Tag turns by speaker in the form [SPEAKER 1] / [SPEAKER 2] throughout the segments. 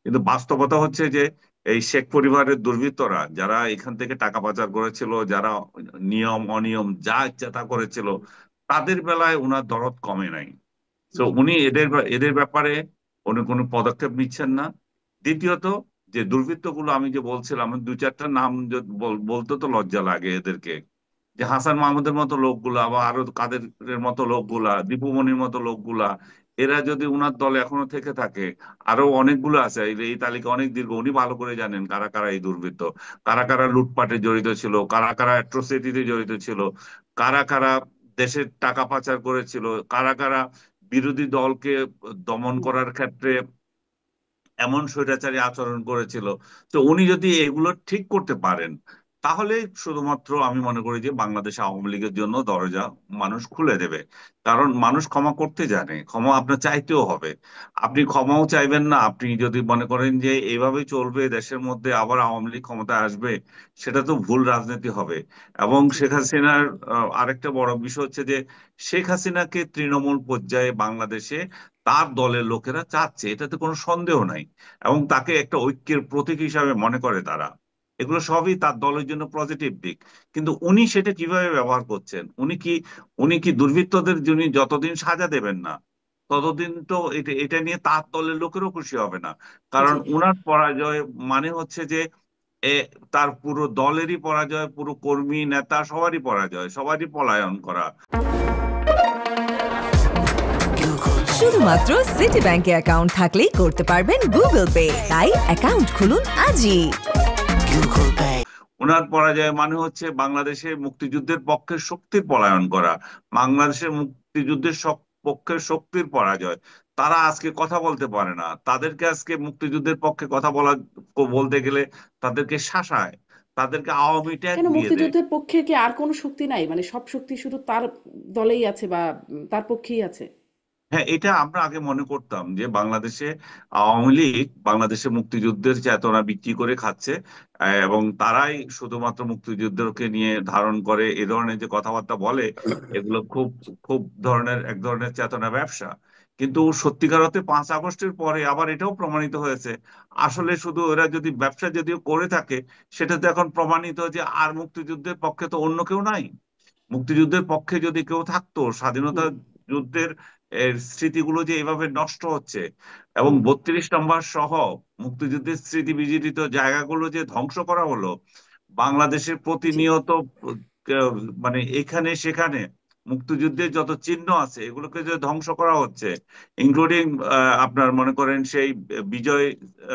[SPEAKER 1] কিন্তু বাস্তবতা হচ্ছে যে এই শেখ পরিবারের দুর্বৃত্তরা যারা এখান থেকে টাকা পাচার করেছিল, যারা নিয়ম অনিয়ম যা ইচ্ছা তা করেছিল, তাদের বেলায় ওনার দরদ কমে নাই। তো
[SPEAKER 2] জি।
[SPEAKER 1] উনি এদের ব্যাপারে উনি কোনো পদক্ষেপ নিচ্ছেন না। দ্বিতীয়ত, যে দুর্বৃত্তগুলো আমি যে বলছিলাম, দু চারটা নাম বলতে তো লজ্জা লাগে এদেরকে। যে হাসান মাহমুদের মতো লোকগুলা বা আরো কাদেরের মতো লোকগুলা, দীপু মনির মতো লোকগুলা, এরা যদি উনার দলে এখনো থেকে থাকে, আরো অনেকগুলো আছে, এই তালিকা অনেক দীর্ঘ। উনি ভালো করে জানেন কারা কারা এই দুর্বৃত্ত, কারা কারা লুটপাটে জড়িত ছিল, কারা কারা অ্যাট্রোসিটিতে জড়িত ছিল, কারা কারা দেশের টাকা পাচার করেছিল, কারা কারা বিরোধী দলকে দমন
[SPEAKER 2] হুম।
[SPEAKER 1] করার ক্ষেত্রে এমন স্বৈরাচারী আচরণ করেছিল। তো উনি যদি এগুলো ঠিক করতে পারেন, তাহলে শুধুমাত্র আমি মনে করি যে বাংলাদেশ আওয়ামী লীগের জন্য দরজা মানুষ খুলে দেবে। কারণ মানুষ ক্ষমা করতে জানে, ক্ষমা আপনার চাইতেও হবে। আপনি ক্ষমাও চাইবেন না, আপনি যদি মনে করেন যে এইভাবে চলবে, দেশের মধ্যে আবার আওয়ামী লীগ ক্ষমতায় আসবে, সেটা তো ভুল রাজনীতি হবে। এবং
[SPEAKER 2] জি।
[SPEAKER 1] শেখ হাসিনার আরেকটা বড় বিষয় হচ্ছে যে শেখ হাসিনাকে তৃণমূল পর্যায়ে বাংলাদেশে তার দলের লোকেরা চাচ্ছে, এটাতে কোনো সন্দেহ নাই। এবং তাকে একটা ঐক্যের প্রতীক হিসাবে মনে করে তারা। এগুলো সবই তার দলের জন্য পজিটিভ দিক। কিন্তু উনি সেটা কিভাবে ব্যবহার করছেন? উনি কি দুর্বৃত্তদের জন্য যতদিন সাজা দেবেন না, ততদিন তো এটা এটা নিয়ে তার দলের লোকেরও খুশি হবে না। কারণ
[SPEAKER 2] জি।
[SPEAKER 1] উনার পরাজয় মানে হচ্ছে যে এ তার পুরো দলেরই পরাজয়, পুরো কর্মী নেতা সবারই পরাজয়, সবারই পলায়ন করা।
[SPEAKER 3] শুধুমাত্র সিটি ব্যাংকে অ্যাকাউন্ট থাকলেই করতে পারবেন গুগল পে। তাই অ্যাকাউন্ট খুলুন আজই।
[SPEAKER 1] ওনার পরাজয় মানে হচ্ছে বাংলাদেশের মুক্তিযুদ্ধের পক্ষে শক্তির পলায়ন করা, বাংলাদেশের মুক্তিযুদ্ধের পক্ষের শক্তির পরাজয়। তারা আজকে কথা বলতে পারে না, তাদেরকে আজকে মুক্তিযুদ্ধের পক্ষে কথা বলতে গেলে তাদেরকে শাসায়, তাদেরকে আওয়ামী ট্যাগ
[SPEAKER 2] কেন
[SPEAKER 1] দিয়ে দেয়।
[SPEAKER 2] মুক্তিযুদ্ধের পক্ষে কি আর কোনো শক্তি নাই? মানে সব শক্তি শুধু তার দলেই আছে বা তার পক্ষেই আছে?
[SPEAKER 1] হ্যাঁ, এটা আমরা আগে মনে করতাম যে বাংলাদেশে আওয়ামী লীগ বাংলাদেশে মুক্তিযুদ্ধের চেতনা বিক্রি করে খাচ্ছে। এবং তারাই শুধুমাত্র মুক্তিযুদ্ধকে নিয়ে ধারণ করে এ ধরনের যে কথাবার্তা বলে, এগুলো খুব খুব এক ধরনের চেতনা ব্যবসা। কিন্তু সত্যিকার অর্থে 5 আগস্টের পরে আবার এটাও প্রমাণিত হয়েছে, আসলে শুধু এরা যদি ব্যবসা যদিও করে থাকে, সেটা তো এখন প্রমাণিত যে আর মুক্তিযুদ্ধের পক্ষে তো অন্য কেউ নাই। মুক্তিযুদ্ধের পক্ষে যদি কেউ থাকতো, স্বাধীনতা
[SPEAKER 2] হুম,
[SPEAKER 1] যুদ্ধের স্মৃতিগুলো যে এভাবে নষ্ট হচ্ছে, এবং
[SPEAKER 2] হুম।
[SPEAKER 1] 32 নম্বর সহ মুক্তিযুদ্ধের স্মৃতি বিজড়িত জায়গাগুলো যে ধ্বংস করা হলো, বাংলাদেশের
[SPEAKER 2] জি,
[SPEAKER 1] প্রতিনিয়ত মানে এখানে সেখানে মুক্তিযুদ্ধের যত চিহ্ন আছে এগুলোকে যে ধ্বংস করা হচ্ছে, ইনক্লুডিং আপনার মনে করেন সেই বিজয়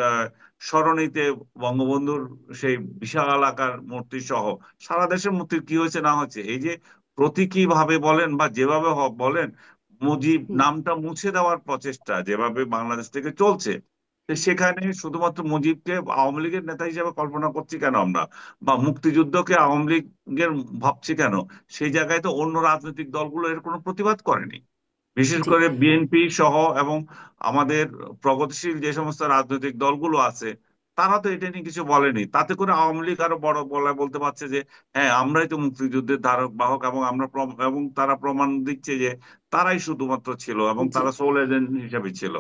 [SPEAKER 1] আহ, সরণিতে বঙ্গবন্ধুর সেই বিশাল আকার মূর্তি সহ সারা দেশের মূর্তির কি হয়েছে না হয়েছে, এই যে প্রতীকী ভাবে বলেন বা যেভাবে বলেন, মুজিব
[SPEAKER 2] হুম।
[SPEAKER 1] নামটা মুছে দেওয়ার প্রচেষ্টা যেভাবে বাংলাদেশ থেকে চলছে, তো সেখানে শুধুমাত্র মুজিবকে আওয়ামী লীগের নেতা হিসেবে কল্পনা করছি কেন আমরা, বা মুক্তিযুদ্ধকে আওয়ামী লীগের ভাবছি কেন? সেই জায়গায় তো অন্য রাজনৈতিক দলগুলো এর কোনো প্রতিবাদ করেনি, বিশেষ
[SPEAKER 2] জি,
[SPEAKER 1] করে বিএনপি সহ। এবং আমাদের প্রগতিশীল যে সমস্ত রাজনৈতিক দলগুলো আছে, তারা তো এটা নিয়ে কিছু বলেনি। তাতে করে আওয়ামী লীগ আরো বড় গলায় বলতে পারছে যে হ্যাঁ, আমরাই তো মুক্তিযুদ্ধের ধারক বাহক, এবং এবং তারা প্রমাণ দিচ্ছে যে তারাই শুধুমাত্র ছিল এবং
[SPEAKER 2] জি।
[SPEAKER 1] তারা সোল এজেন্ট হিসেবে ছিল।